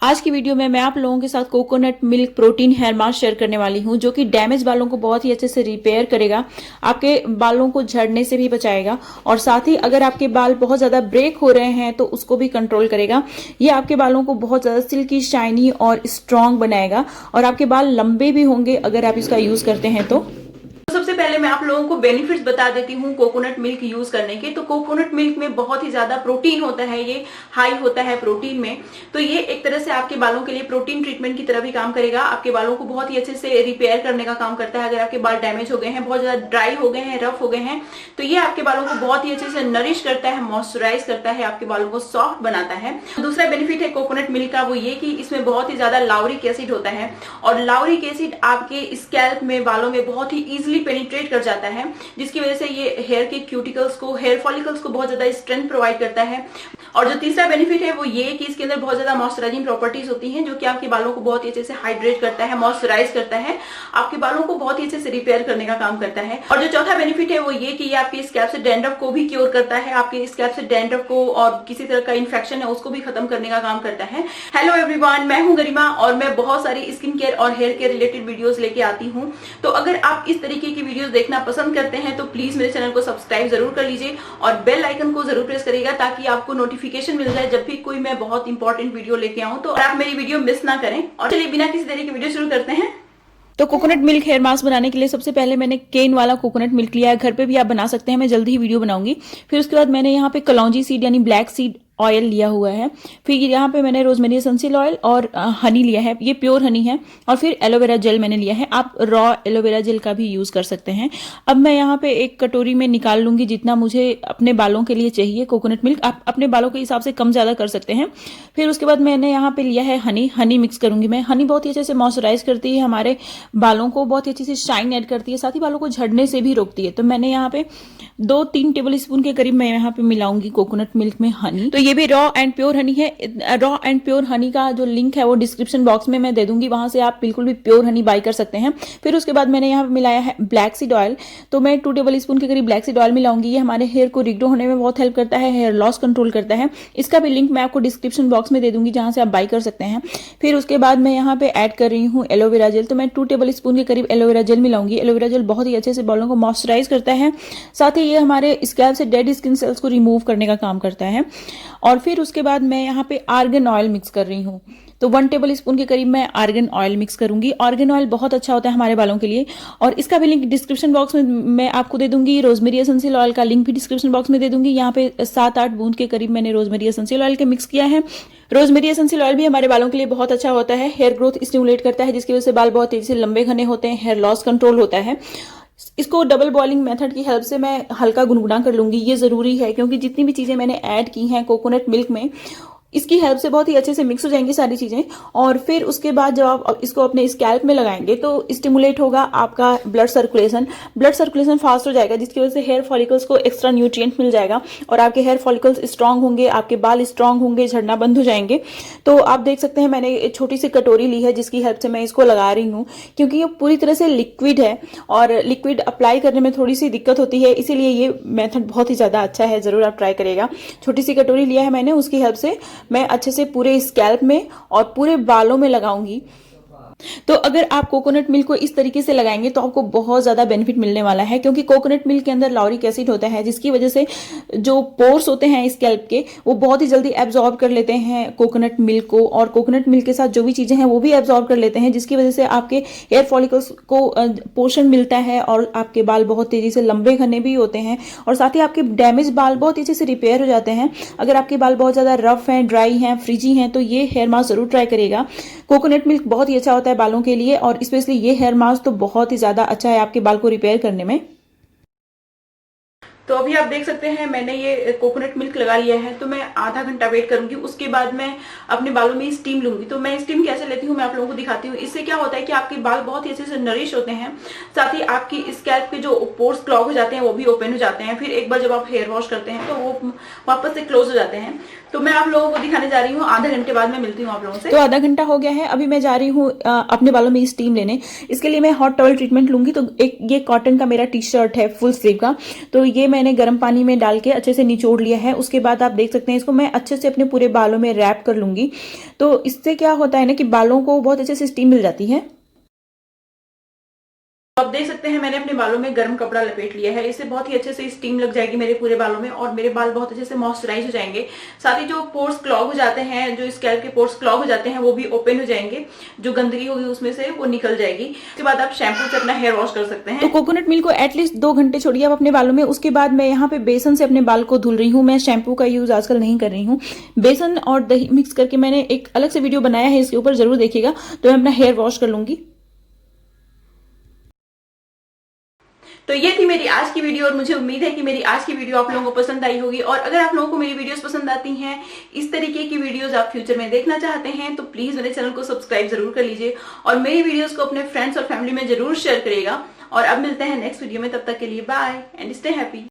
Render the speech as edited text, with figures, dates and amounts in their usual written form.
आज की वीडियो में मैं आप लोगों के साथ coconut milk protein hair mask share करने वाली हूं, जो कि डैमेज बालों को बहुत ही अच्छे से रिपेयर करेगा, आपके बालों को झड़ने से भी बचाएगा और साथ ही अगर आपके बाल बहुत ज्यादा ब्रेक हो रहे हैं तो उसको भी कंट्रोल करेगा। ये आपके बालों को बहुत ज्यादा सिल्की, शाइनी और स्ट्रांग बनाएगा और आपके बाल लंबे भी होंगे अगर आप इसका यूज करते हैं तो। सबसे पहले मैं आप लोगों को बेनिफिट्स बता देती हूँ कोकोनट मिल्क यूज करने के। तो कोकोनट मिल्क में बहुत ही ज्यादा प्रोटीन होता है, ये हाई होता है प्रोटीन में। तो ये एक तरह से आपके बालों के लिए प्रोटीन ट्रीटमेंट की तरह भी काम करेगा। आपके बालों को बहुत ही अच्छे से रिपेयर करने का काम करता है। अगर आपके बाल डैमेज हो गए हैं, बहुत ज्यादा ड्राई हो गए हैं, रफ हो गए हैं, तो ये आपके बालों को बहुत ही अच्छे से नरिश करता है, मॉइस्चराइज करता है, आपके बालों को सॉफ्ट बनाता है। दूसरा बेनिफिट है कोकोनट मिल्क का, वो ये कि इसमें बहुत ही ज्यादा लाउरिक एसिड होता है और लाउरिक एसिड आपके स्कैल्प में, बालों में बहुत ही इजिली पेनिट्रेट कर जाता है, जिसकी वजह से ये हेयर के क्यूटिकल्स को, हेयर फॉलिकल्स को बहुत ज्यादा स्ट्रेंथ प्रोवाइड करता है। और जो तीसरा बेनिफिट है वो ये कि इसके अंदर बहुत ज्यादा मॉइस्चराइजिंग प्रॉपर्टीज होती हैं, जो कि आपके बालों को बहुत ही अच्छे से हाइड्रेट करता है, मॉइस्चराइज करता है, आपके बालों को बहुत ही अच्छे से रिपेयर करने का काम करता है। और जो चौथा बेनिफिट है वो ये कि ये आपके स्कैल्प से डैंड्रफ को भी क्योर करता है, आपके स्कैल्प से डैंड्रफ को और किसी तरह का इन्फेक्शन है उसको भी खत्म करने का काम करता है। हेलो एवरीवन, मैं हूं गरिमा और मैं बहुत सारी स्किन केयर और हेयर केयर रिलेटेड वीडियोस लेके आती हूँ। तो अगर आप इस तरीके की वीडियोस देखना पसंद करते हैं तो प्लीज मेरे चैनल को सब्सक्राइब जरूर कर लीजिए और बेल आइकन को जरूर प्रेस करिएगा, ताकि आपको नोटिफिकेशन मिल जाए जब भी कोई मैं बहुत इंपॉर्टेंट वीडियो लेके आऊं, तो आप मेरी वीडियो मिस ना करें। और चलिए बिना किसी देरी के वीडियो शुरू करते हैं। तो कोकोनट मिल्क हेयर मास्क बनाने के लिए सबसे पहले मैंने केन वाला कोकोनट मिल्क लिया है। घर पे भी आप बना सकते हैं, मैं जल्दी ही वीडियो बनाऊंगी। फिर उसके बाद मैंने यहाँ पे कलौंजी सीड यानी ब्लैक सीड ऑयल लिया हुआ है। फिर यहाँ पे मैंने रोजमेरी एसेंशियल ऑयल और हनी लिया है, ये प्योर हनी है। और फिर एलोवेरा जेल मैंने लिया है, आप रॉ एलोवेरा जेल का भी यूज कर सकते हैं। अब मैं यहाँ पे एक कटोरी में निकाल लूंगी जितना मुझे अपने बालों के लिए चाहिए कोकोनट मिल्क। आप अपने बालों के हिसाब से कम ज्यादा कर सकते हैं। फिर उसके बाद मैंने यहाँ पे लिया है हनी मिक्स करूंगी मैं। हनी बहुत ही अच्छे से मॉइस्चराइज करती है, हमारे बालों को बहुत ही अच्छे से शाइन ऐड करती है, साथ ही बालों को झड़ने से भी रोकती है। तो मैंने यहाँ पे 2-3 टेबल स्पून के करीब मैं यहाँ पे मिलाऊंगी कोकोनट मिल्क में हनी। तो ये भी रॉ एंड प्योर हनी है। रॉ एंड प्योर हनी का जो लिंक है वो डिस्क्रिप्शन बॉक्स में मैं दे दूंगी, वहां से आप बिल्कुल भी प्योर हनी बाय कर सकते हैं। फिर उसके बाद मैंने यहाँ पे मिलाया है ब्लैक सीड ऑयल। तो मैं 2 टेबल स्पून के करीब ब्लैक सीड ऑयल मिलाऊंगी। ये हमारे हेयर को रिग्रो होने में बहुत हेल्प करता है, हेयर लॉस कंट्रोल करता है। इसका भी लिंक मैं आपको डिस्क्रिप्शन बॉक्स में दे दूंगी, जहां से आप बाय कर सकते हैं। फिर उसके बाद मैं यहाँ पे ऐड कर रही हूँ एलोवेरा जेल। तो मैं 2 टेबल स्पून के करीब एलोवेरा जेल मिलाऊंगी। एलोवेरा जेल बहुत ही अच्छे से बालों को मॉइस्चराइज करता है, साथ ही ये हमारे स्कैल्प से डेड स्किन सेल्स को रिमूव करने का काम करता है। और फिर उसके बाद मैं यहाँ पे आर्गन ऑयल मिक्स कर रही हूँ। तो 1 टेबल स्पून के करीब मैं आर्गन ऑयल मिक्स करूंगी। आर्गन ऑयल बहुत अच्छा होता है हमारे बालों के लिए और इसका भी लिंक डिस्क्रिप्शन बॉक्स में मैं आपको दे दूंगी। रोजमेरी एसेंशियल ऑयल का लिंक भी डिस्क्रिप्शन बॉक्स में दे दूंगी। यहाँ पे 7-8 बूंद के करीब मैंने रोजमेरी एसेंशियल ऑयल के मिक्स किया है। रोजमेरी एसेंशियल ऑयल भी हमारे बालों के लिए बहुत अच्छा होता है, हेयर ग्रोथ स्टिमुलेट करता है, जिसकी वजह से बाल बहुत तेजी से लंबे घने होते हैं, हेयर लॉस कंट्रोल होता है। इसको डबल बॉइलिंग मेथड की हेल्प से मैं हल्का गुनगुना कर लूंगी। ये जरूरी है क्योंकि जितनी भी चीजें मैंने ऐड की हैं कोकोनट मिल्क में, इसकी हेल्प से बहुत ही अच्छे से मिक्स हो जाएंगी सारी चीजें। और फिर उसके बाद जब आप इसको अपने स्कैल्प में लगाएंगे तो स्टिमुलेट होगा आपका ब्लड सर्कुलेशन फास्ट हो जाएगा, जिसकी वजह से हेयर फॉलिकल्स को एक्स्ट्रा न्यूट्रिएंट मिल जाएगा और आपके हेयर फॉलिकल्स स्ट्रांग होंगे, आपके बाल स्ट्रांग होंगे, झड़ना बंद हो जाएंगे। तो आप देख सकते हैं मैंने एक छोटी सी कटोरी ली है जिसकी हेल्प से मैं इसको लगा रही हूँ, क्योंकि ये पूरी तरह से लिक्विड है और लिक्विड अप्लाई करने में थोड़ी सी दिक्कत होती है, इसीलिए ये मेथड बहुत ही ज्यादा अच्छा है, जरूर आप ट्राई करिएगा। छोटी सी कटोरी लिया है मैंने, उसकी हेल्प से मैं अच्छे से पूरे स्कैल्प में और पूरे बालों में लगाऊंगी। तो अगर आप कोकोनट मिल्क को इस तरीके से लगाएंगे तो आपको बहुत ज्यादा बेनिफिट मिलने वाला है, क्योंकि कोकोनट मिल्क के अंदर लॉरिक एसिड होता है, जिसकी वजह से जो पोर्स होते हैं स्कैल्प के वो बहुत ही जल्दी एब्जॉर्ब कर लेते हैं कोकोनट मिल्क को, और कोकोनट मिल्क के साथ जो भी चीजें हैं वो भी एब्जॉर्ब कर लेते हैं, जिसकी वजह से आपके हेयर फॉलिकल्स को पोषण मिलता है और आपके बाल बहुत तेजी से लंबे घने भी होते हैं और साथ ही आपके डैमेज बाल बहुत तेजी से रिपेयर हो जाते हैं। अगर आपके बाल बहुत ज्यादा रफ हैं, ड्राई हैं, फ्रिजी हैं, तो ये हेयर मास्क जरूर ट्राई करिएगा। कोकोनट मिल्क बहुत ही अच्छा होता है बालों के लिए और स्पेशली ये हेयर मास्क तो बहुत ही ज्यादा अच्छा है आपके बाल को रिपेयर करने में। तो अभी आप देख सकते हैं मैंने ये कोकोनट मिल्क लगा लिया है। तो मैं आधा घंटा वेट करूंगी, उसके बाद मैं अपने बालों में स्टीम लूंगी। तो मैं स्टीम कैसे लेती हूँ मैं आप लोगों को दिखाती हूँ। इससे क्या होता है कि आपके बाल बहुत ही अच्छे से नरिश होते हैं, साथ ही आपकी स्कैल्प के जो पोर्स क्लॉग हो जाते हैं वो भी ओपन हो जाते हैं। फिर एक बार जब आप हेयर वॉश करते हैं तो वो वापस से क्लोज हो जाते हैं। तो मैं आप लोगों को दिखाने जा रही हूँ, आधा घंटे बाद मैं मिलती हूँ आप लोगों से। तो आधा घंटा हो गया है, अभी मैं जा रही हूँ अपने बालों में स्टीम लेने। इसके लिए मैं हॉट टॉवल ट्रीटमेंट लूंगी। तो एक ये कॉटन का मेरा टी शर्ट है फुल स्लीव का, तो ये मैंने गर्म पानी में डाल के अच्छे से निचोड़ लिया है। उसके बाद आप देख सकते हैं, इसको मैं अच्छे से अपने पूरे बालों में रैप कर लूंगी। तो इससे क्या होता है ना कि बालों को बहुत अच्छे से स्टीम मिल जाती है। आप देख सकते हैं मैंने अपने बालों में गर्म कपड़ा लपेट लिया है। इससे बहुत ही अच्छे से स्टीम लग जाएगी मेरे पूरे बालों में और मेरे बाल बहुत अच्छे से मॉइस्चराइज हो जाएंगे। साथ ही जो पोर्स क्लॉग हो जाते हैं, जो स्कैल्प के पोर्स क्लॉग हो जाते हैं, वो भी ओपन हो जाएंगे। जो गंदगी होगी उसमें से वो निकल जाएगी। उसके बाद आप शैम्पू से अपना हेयर वॉश कर सकते हैं। तो कोकोनट मिल्क को एटलीस्ट 2 घंटे छोड़िए आप अपने बालों में। उसके बाद मैं यहाँ पे बेसन से अपने बाल को धुल रही हूँ। मैं शैम्पू का यूज आजकल नहीं कर रही हूँ। बेसन और दही मिक्स करके मैंने एक अलग से वीडियो बनाया है, इसके ऊपर जरूर देखिएगा। तो मैं अपना हेयर वॉश कर लूंगी। तो ये थी मेरी आज की वीडियो और मुझे उम्मीद है कि मेरी आज की वीडियो आप लोगों को पसंद आई होगी। और अगर आप लोगों को मेरी वीडियोस पसंद आती हैं, इस तरीके की वीडियोस आप फ्यूचर में देखना चाहते हैं, तो प्लीज मेरे चैनल को सब्सक्राइब जरूर कर लीजिए और मेरी वीडियोस को अपने फ्रेंड्स और फैमिली में जरूर शेयर करिएगा। और अब मिलते हैं नेक्स्ट वीडियो में, तब तक के लिए बाय एंड स्टे हैप्पी।